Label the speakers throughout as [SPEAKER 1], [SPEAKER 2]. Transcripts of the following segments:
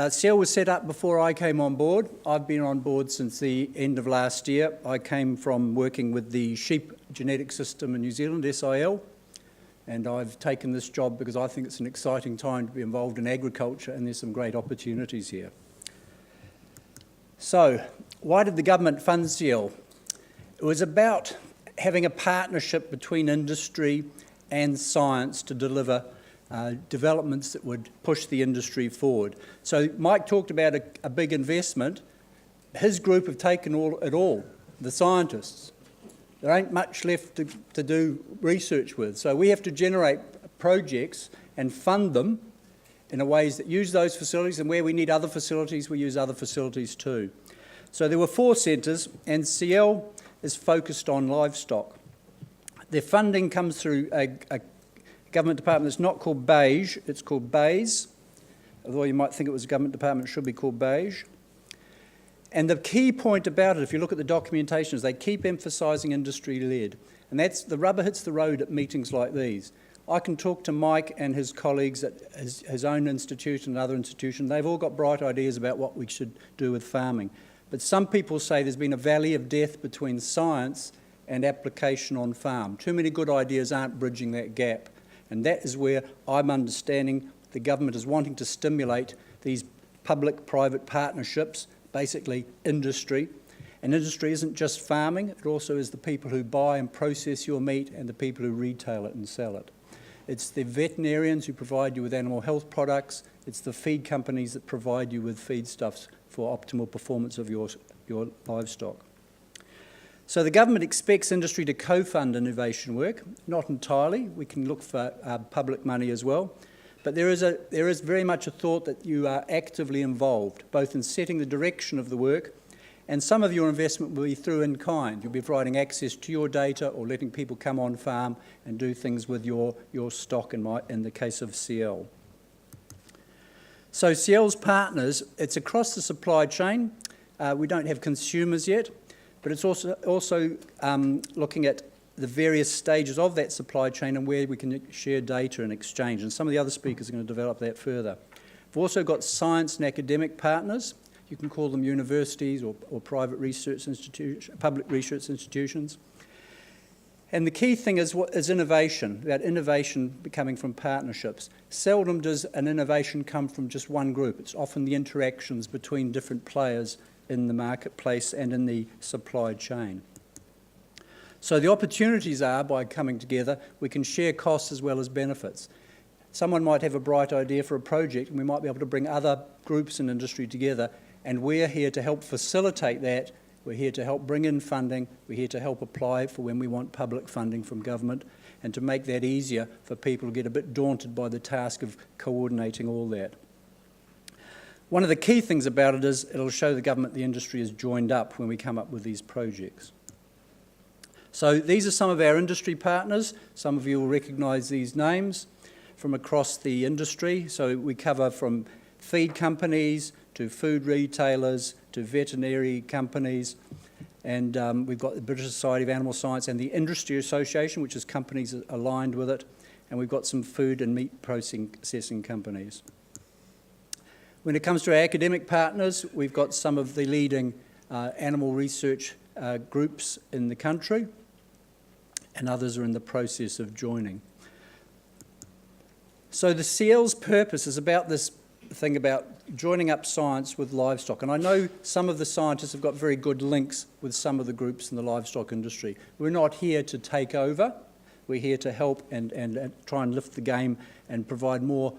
[SPEAKER 1] CIEL was set up before I came on board. I've been on board since the end of last year. I came from working with the sheep genetic system in New Zealand, CIEL, and I've taken this job because I think it's an exciting time to be involved in agriculture, and there's some great opportunities here. So, why did the government fund CIEL? It was about having a partnership between industry and science to deliver developments that would push the industry forward. So Mike talked about a big investment. His group have taken it all, the scientists. There ain't much left to do research with. So we have to generate projects and fund them in ways that use those facilities, and where we need other facilities, we use other facilities too. So there were 4 centres, and CIEL is focused on livestock. Their funding comes through a government department that's not called Beige, it's called BAYS. Although you might think it was a government department, it should be called Beige. And the key point about it, if you look at the documentation, is they keep emphasising industry-led. And that's the rubber hits the road at meetings like these. I can talk to Mike and his colleagues at his own institution and other institutions. They've all got bright ideas about what we should do with farming. But some people say there's been a valley of death between science and application on farm. Too many good ideas aren't bridging that gap. And that is where I'm understanding the government is wanting to stimulate these public-private partnerships, basically industry. And industry isn't just farming, it also is the people who buy and process your meat and the people who retail it and sell it. It's the veterinarians who provide you with animal health products. It's the feed companies that provide you with feedstuffs for optimal performance of your livestock. So the government expects industry to co-fund innovation work, not entirely. We can look for public money as well. But there is very much a thought that you are actively involved, both in setting the direction of the work, and some of your investment will be through in kind. You'll be providing access to your data or letting people come on farm and do things with your stock in the case of CIEL. So CIEL's partners, it's across the supply chain. We don't have consumers yet, but it's also looking at the various stages of that supply chain and where we can share data and exchange. And some of the other speakers are going to develop that further. We've also got science and academic partners. You can call them universities or private research institutions, public research institutions. And the key thing is innovation, that innovation coming from partnerships. Seldom does an innovation come from just one group. It's often the interactions between different players in the marketplace and in the supply chain. So the opportunities are, by coming together, we can share costs as well as benefits. Someone might have a bright idea for a project, and we might be able to bring other groups in industry together, and we're here to help facilitate that. We're here to help bring in funding. We're here to help apply for when we want public funding from government, and to make that easier for people to get a bit daunted by the task of coordinating all that. One of the key things about it is it'll show the government the industry is joined up when we come up with these projects. So these are some of our industry partners. Some of you will recognise these names from across the industry. So we cover from feed companies to food retailers to veterinary companies. And we've got the British Society of Animal Science and the Industry Association, which is companies aligned with it. And we've got some food and meat processing companies. When it comes to our academic partners, we've got some of the leading animal research groups in the country, and others are in the process of joining. So the CIEL's purpose is about this thing about joining up science with livestock. And I know some of the scientists have got very good links with some of the groups in the livestock industry. We're not here to take over. We're here to help and try and lift the game and provide more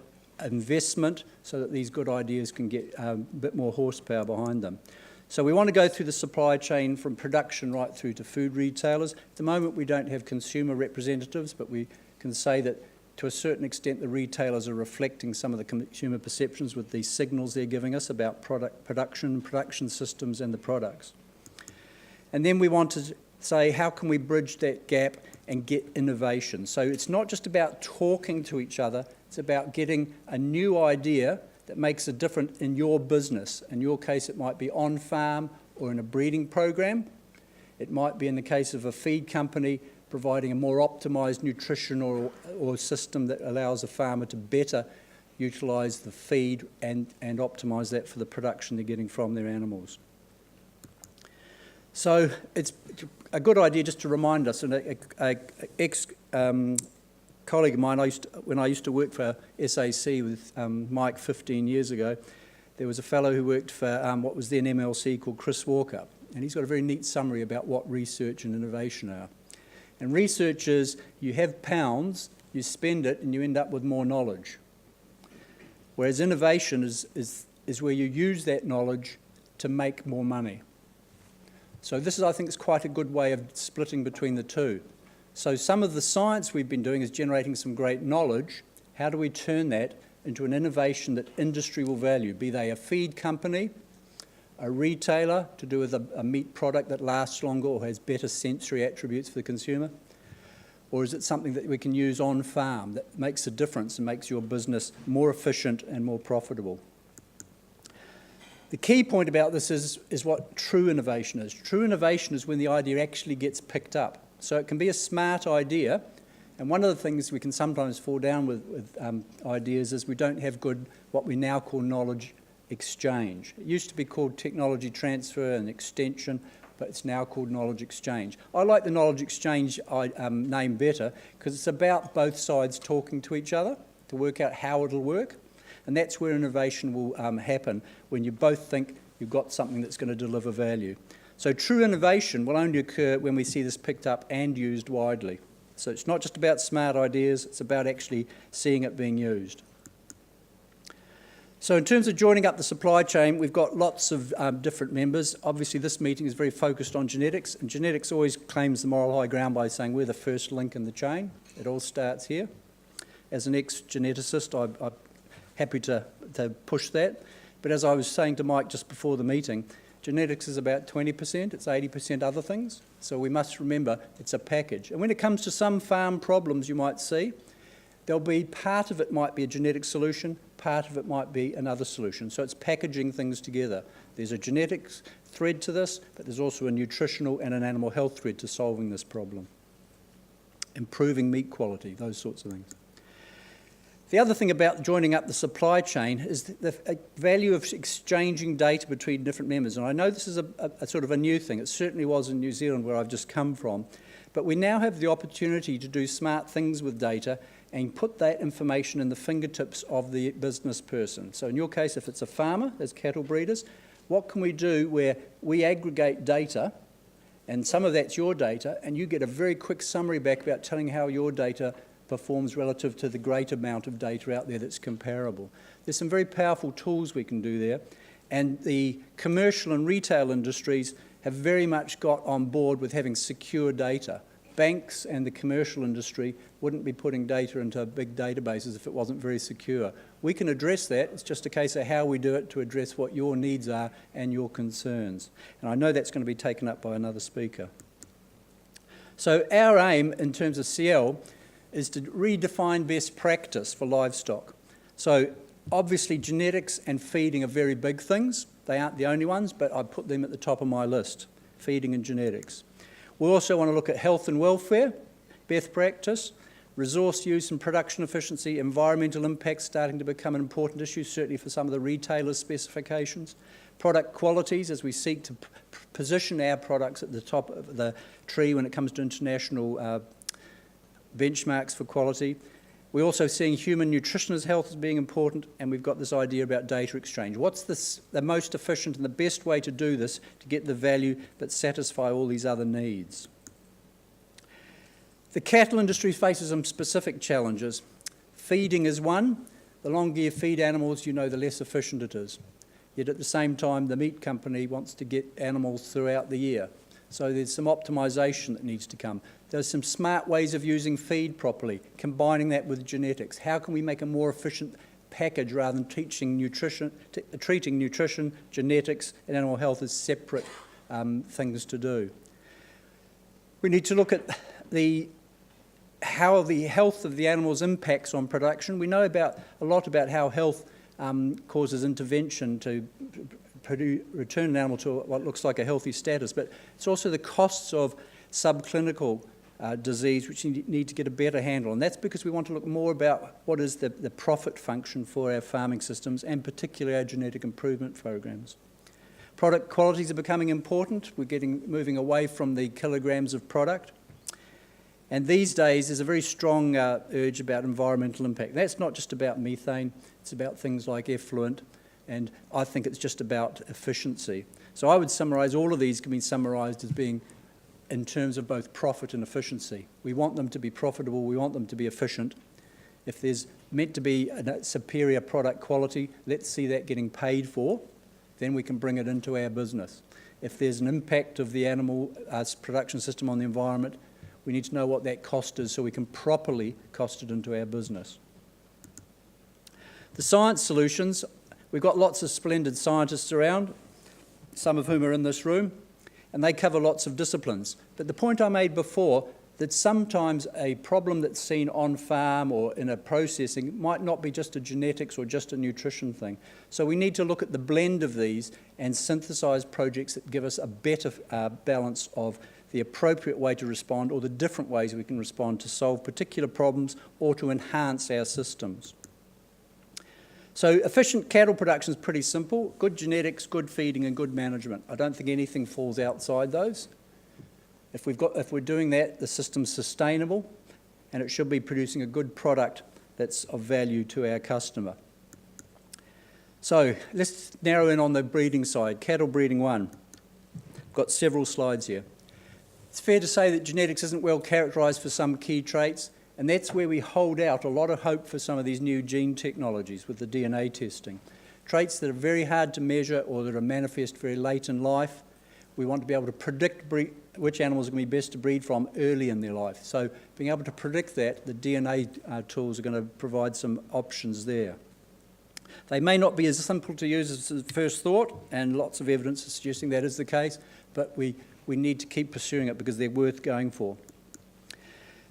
[SPEAKER 1] investment so that these good ideas can get a bit more horsepower behind them. So we want to go through the supply chain from production right through to food retailers. At the moment we don't have consumer representatives, but we can say that to a certain extent the retailers are reflecting some of the consumer perceptions with these signals they're giving us about production systems and the products. And then we want to say, how can we bridge that gap and get innovation? So it's not just about talking to each other, it's about getting a new idea that makes a difference in your business. In your case, it might be on farm or in a breeding program. It might be in the case of a feed company providing a more optimised nutrition or system that allows a farmer to better utilise the feed and optimise that for the production they're getting from their animals. So it's a good idea just to remind us, and an ex-colleague of mine, when I used to work for SAC with Mike 15 years ago, there was a fellow who worked for what was then MLC called Chris Walker, and he's got a very neat summary about what research and innovation are. And research is, you have pounds, you spend it, and you end up with more knowledge. Whereas innovation is where you use that knowledge to make more money. So this is, I think, is quite a good way of splitting between the two. So some of the science we've been doing is generating some great knowledge. How do we turn that into an innovation that industry will value, be they a feed company, a retailer to do with a meat product that lasts longer or has better sensory attributes for the consumer? Or is it something that we can use on farm that makes a difference and makes your business more efficient and more profitable? The key point about this is what true innovation is. True innovation is when the idea actually gets picked up. So it can be a smart idea, and one of the things we can sometimes fall down with ideas is we don't have good, what we now call knowledge exchange. It used to be called technology transfer and extension, but it's now called knowledge exchange. I like the knowledge exchange name better because it's about both sides talking to each other to work out how it'll work, and that's where innovation will happen, when you both think you've got something that's going to deliver value. So true innovation will only occur when we see this picked up and used widely. So it's not just about smart ideas, it's about actually seeing it being used. So in terms of joining up the supply chain, we've got lots of different members. Obviously, this meeting is very focused on genetics, and genetics always claims the moral high ground by saying we're the first link in the chain. It all starts here. As an ex-geneticist, I'm happy to push that. But as I was saying to Mike just before the meeting, genetics is about 20%, it's 80% other things. So we must remember it's a package. And when it comes to some farm problems you might see, there'll be part of it might be a genetic solution, part of it might be another solution. So it's packaging things together. There's a genetics thread to this, but there's also a nutritional and an animal health thread to solving this problem. Improving meat quality, those sorts of things. The other thing about joining up the supply chain is the value of exchanging data between different members. And I know this is a sort of a new thing. It certainly was in New Zealand where I've just come from. But we now have the opportunity to do smart things with data and put that information in the fingertips of the business person. So in your case, if it's a farmer, as cattle breeders, what can we do where we aggregate data, and some of that's your data, and you get a very quick summary back about telling how your data performs relative to the great amount of data out there that's comparable. There's some very powerful tools we can do there, and the commercial and retail industries have very much got on board with having secure data. Banks and the commercial industry wouldn't be putting data into big databases if it wasn't very secure. We can address that. It's just a case of how we do it to address what your needs are and your concerns. And I know that's going to be taken up by another speaker. So our aim in terms of CIEL is to redefine best practice for livestock. So obviously genetics and feeding are very big things. They aren't the only ones, but I put them at the top of my list, feeding and genetics. We also want to look at health and welfare, best practice, resource use and production efficiency, environmental impacts starting to become an important issue, certainly for some of the retailers' specifications, product qualities as we seek to position our products at the top of the tree when it comes to international benchmarks for quality. We're also seeing human nutrition as health as being important, and we've got this idea about data exchange. What's the most efficient and the best way to do this to get the value but satisfy all these other needs? The cattle industry faces some specific challenges. Feeding is one. The longer you feed animals, you know the less efficient it is. Yet at the same time, the meat company wants to get animals throughout the year. So there's some optimisation that needs to come. There's some smart ways of using feed properly, combining that with genetics. How can we make a more efficient package rather than treating nutrition, genetics and animal health as separate things to do? We need to look at how the health of the animals impacts on production. We know a lot about how health causes intervention to return an animal to what looks like a healthy status, but it's also the costs of subclinical disease, which you need to get a better handle. And that's because we want to look more about what is the profit function for our farming systems, and particularly our genetic improvement programs. Product qualities are becoming important. We're moving away from the kilograms of product. And these days, there's a very strong urge about environmental impact. That's not just about methane, it's about things like effluent, and I think it's just about efficiency. So I would summarise all of these can be summarised as being in terms of both profit and efficiency. We want them to be profitable, we want them to be efficient. If there's meant to be a superior product quality, let's see that getting paid for, then we can bring it into our business. If there's an impact of the animal production system on the environment, we need to know what that cost is so we can properly cost it into our business. The science solutions, we've got lots of splendid scientists around, some of whom are in this room, and they cover lots of disciplines. But the point I made before, that sometimes a problem that's seen on farm or in a processing might not be just a genetics or just a nutrition thing. So we need to look at the blend of these and synthesise projects that give us a better balance of the appropriate way to respond or the different ways we can respond to solve particular problems or to enhance our systems. So efficient cattle production is pretty simple. Good genetics, good feeding and good management. I don't think anything falls outside those. If we're doing that, the system's sustainable and it should be producing a good product that's of value to our customer. So let's narrow in on the breeding side. Cattle breeding 1. I've got several slides here. It's fair to say that genetics isn't well characterised for some key traits, and that's where we hold out a lot of hope for some of these new gene technologies with the DNA testing. Traits that are very hard to measure or that are manifest very late in life. We want to be able to predict which animals are going to be best to breed from early in their life. So being able to predict that, the DNA tools are going to provide some options there. They may not be as simple to use as the first thought, and lots of evidence is suggesting that is the case, but we need to keep pursuing it because they're worth going for.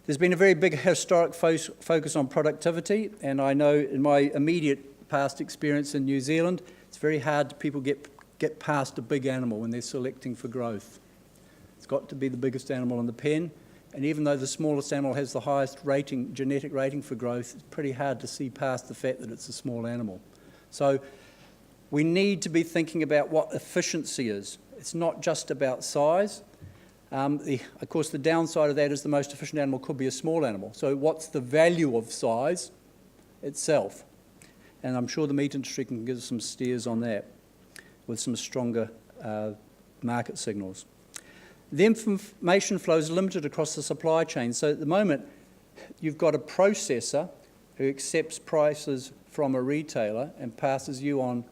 [SPEAKER 1] There's been a very big historic focus on productivity, and I know in my immediate past experience in New Zealand, it's very hard to people get past a big animal when they're selecting for growth. It's got to be the biggest animal in the pen, and even though the smallest animal has the highest rating, genetic rating for growth, it's pretty hard to see past the fact that it's a small animal. So we need to be thinking about what efficiency is. It's not just about size. Of course, the downside of that is the most efficient animal could be a small animal. So what's the value of size itself? And I'm sure the meat industry can give us some steers on that with some stronger market signals. The information flow is limited across the supply chain. So at the moment, you've got a processor who accepts prices from a retailer and passes you on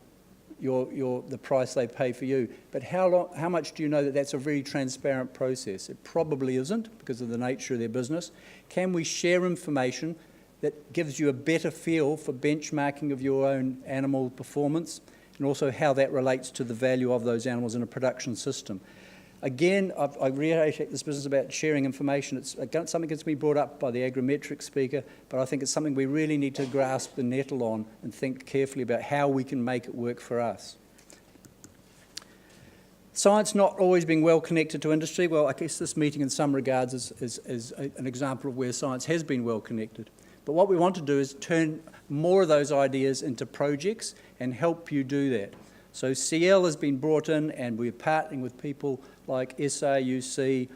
[SPEAKER 1] the price they pay for you. But how much do you know that that's a very transparent process? It probably isn't because of the nature of their business. Can we share information that gives you a better feel for benchmarking of your own animal performance and also how that relates to the value of those animals in a production system? Again, I reiterate this business about sharing information. It's something that's been brought up by the agrometric speaker, but I think it's something we really need to grasp the nettle on and think carefully about how we can make it work for us. Science not always being well connected to industry. Well, I guess this meeting in some regards is an example of where science has been well connected. But what we want to do is turn more of those ideas into projects and help you do that. So CIEL has been brought in and we're partnering with people like SRUC,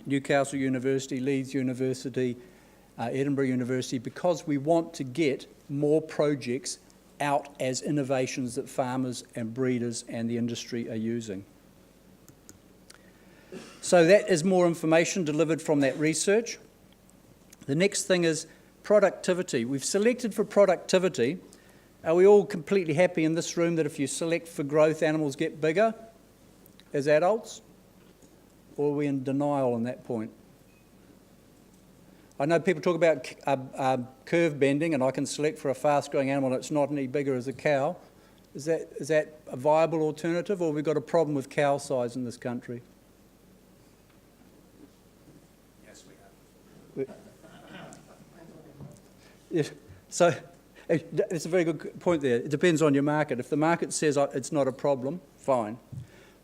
[SPEAKER 1] Newcastle University, Leeds University, Edinburgh University, because we want to get more projects out as innovations that farmers and breeders and the industry are using. So that is more information delivered from that research. The next thing is productivity. We've selected for productivity. Are we all completely happy in this room that if you select for growth, animals get bigger as adults? Or are we in denial on that point? I know people talk about curve bending, and I can select for a fast-growing animal that's not any bigger as a cow. Is that a viable alternative, or have we got a problem with cow size in this country?
[SPEAKER 2] Yes, we have.
[SPEAKER 1] Yes. So it's a very good point there. It depends on your market. If the market says it's not a problem, fine.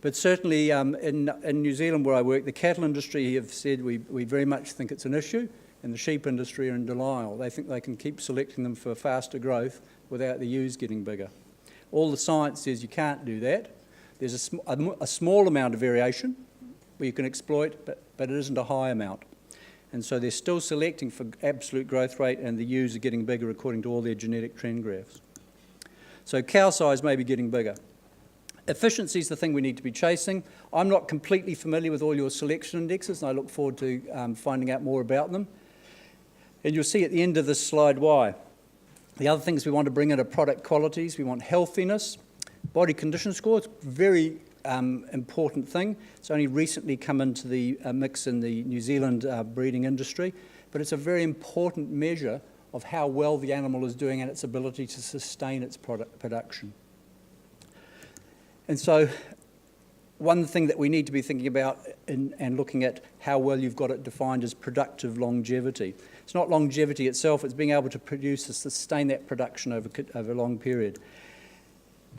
[SPEAKER 1] But certainly in New Zealand where I work, the cattle industry have said we very much think it's an issue, and the sheep industry are in denial. They think they can keep selecting them for faster growth without the ewes getting bigger. All the science says you can't do that. There's a small amount of variation where you can exploit, but it isn't a high amount. And so they're still selecting for absolute growth rate, and the ewes are getting bigger according to all their genetic trend graphs. So cow size may be getting bigger. Efficiency is the thing we need to be chasing. I'm not completely familiar with all your selection indexes, and I look forward to finding out more about them. And you'll see at the end of this slide why. The other things we want to bring in are product qualities. We want healthiness. Body condition score, it's a very important thing. It's only recently come into the mix in the New Zealand breeding industry, but it's a very important measure of how well the animal is doing and its ability to sustain its production. And so one thing that we need to be thinking about and looking at how well you've got it defined is productive longevity. It's not longevity itself, it's being able to produce and sustain that production over a long period.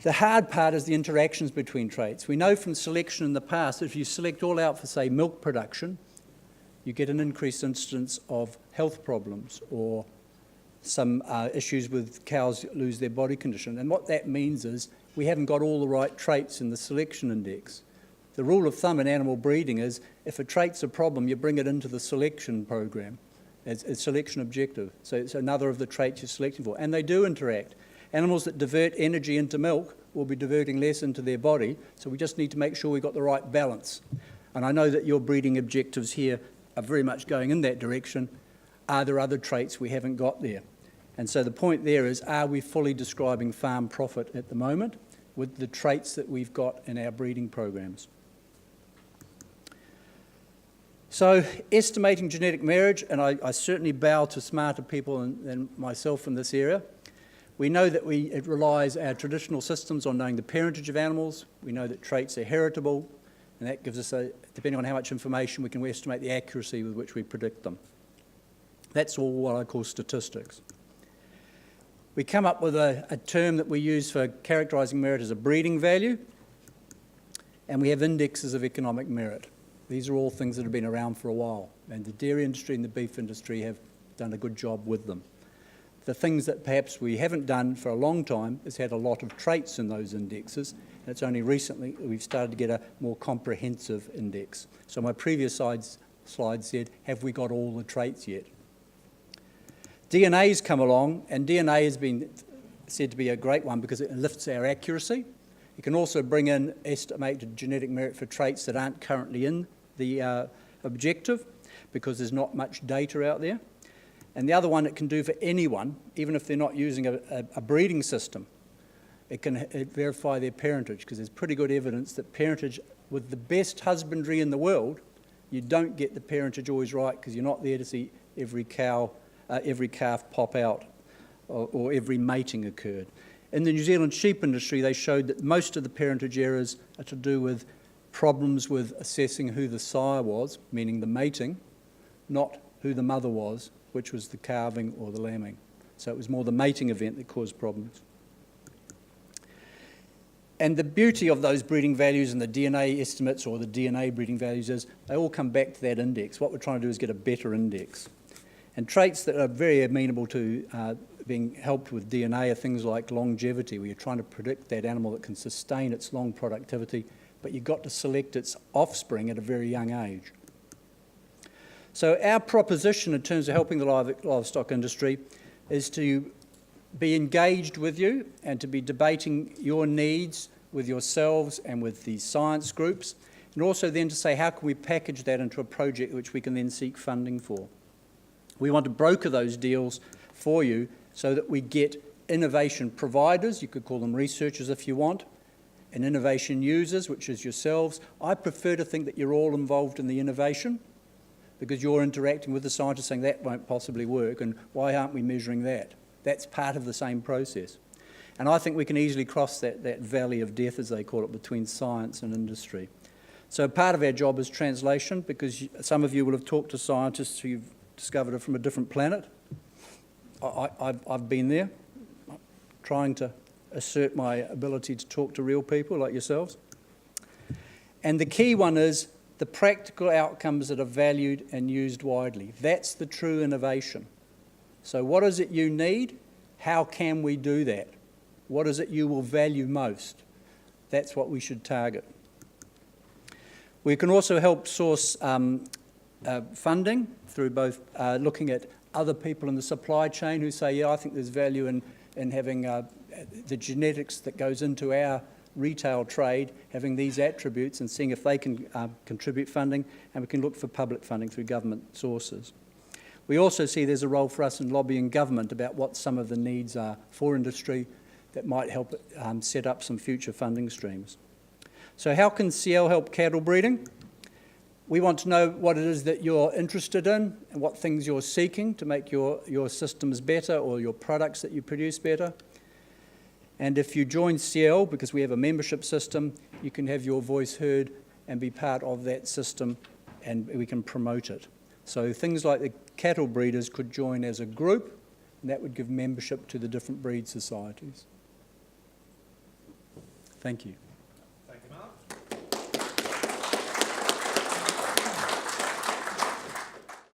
[SPEAKER 1] The hard part is the interactions between traits. We know from selection in the past that if you select all out for, say, milk production, you get an increased incidence of health problems or some issues with cows that lose their body condition. And what that means is we haven't got all the right traits in the selection index. The rule of thumb in animal breeding is if a trait's a problem, you bring it into the selection program as a selection objective. So it's another of the traits you're selecting for. And they do interact. Animals that divert energy into milk will be diverting less into their body, so we just need to make sure we've got the right balance. And I know that your breeding objectives here are very much going in that direction. Are there other traits we haven't got there? And so the point there is, are we fully describing farm profit at the moment with the traits that we've got in our breeding programs? So estimating genetic marriage, and I certainly bow to smarter people than myself in this area. We know that it relies our traditional systems on knowing the parentage of animals. We know that traits are heritable, and that gives us, depending on how much information, we can estimate the accuracy with which we predict them. That's all what I call statistics. We come up with a term that we use for characterising merit as a breeding value, and we have indexes of economic merit. These are all things that have been around for a while, and the dairy industry and the beef industry have done a good job with them. The things that perhaps we haven't done for a long time is had a lot of traits in those indexes, and it's only recently that we've started to get a more comprehensive index. So my previous slide said, have we got all the traits yet? DNA's come along, and DNA has been said to be a great one because it lifts our accuracy. You can also bring in estimated genetic merit for traits that aren't currently in the objective because there's not much data out there. And the other one it can do for anyone, even if they're not using a breeding system, it can verify their parentage because there's pretty good evidence that parentage with the best husbandry in the world, you don't get the parentage always right because you're not there to see every calf pop out or every mating occurred. In the New Zealand sheep industry, they showed that most of the parentage errors are to do with problems with assessing who the sire was, meaning the mating, not who the mother was, which was the calving or the lambing. So it was more the mating event that caused problems. And the beauty of those breeding values and the DNA estimates or the DNA breeding values is they all come back to that index. What we're trying to do is get a better index. And traits that are very amenable to being helped with DNA are things like longevity, where you're trying to predict that animal that can sustain its long productivity, but you've got to select its offspring at a very young age. So our proposition in terms of helping the livestock industry is to be engaged with you and to be debating your needs with yourselves and with the science groups, and also then to say how can we package that into a project which we can then seek funding for. We want to broker those deals for you so that we get innovation providers, you could call them researchers if you want, and innovation users, which is yourselves. I prefer to think that you're all involved in the innovation because you're interacting with the scientists saying that won't possibly work and why aren't we measuring that? That's part of the same process. And I think we can easily cross that valley of death, as they call it, between science and industry. So part of our job is translation because some of you will have talked to scientists who've discovered it from a different planet. I've been there, trying to assert my ability to talk to real people like yourselves. And the key one is the practical outcomes that are valued and used widely. That's the true innovation. So what is it you need? How can we do that? What is it you will value most? That's what we should target. We can also help source funding through both looking at other people in the supply chain who say, yeah, I think there's value in having the genetics that goes into our retail trade, having these attributes and seeing if they can contribute funding, and we can look for public funding through government sources. We also see there's a role for us in lobbying government about what some of the needs are for industry that might help set up some future funding streams. So how can CIEL help cattle breeding? We want to know what it is that you're interested in and what things you're seeking to make your systems better or your products that you produce better. And if you join CIEL, because we have a membership system, you can have your voice heard and be part of that system, and we can promote it. So things like the cattle breeders could join as a group, and that would give membership to the different breed societies. Thank you.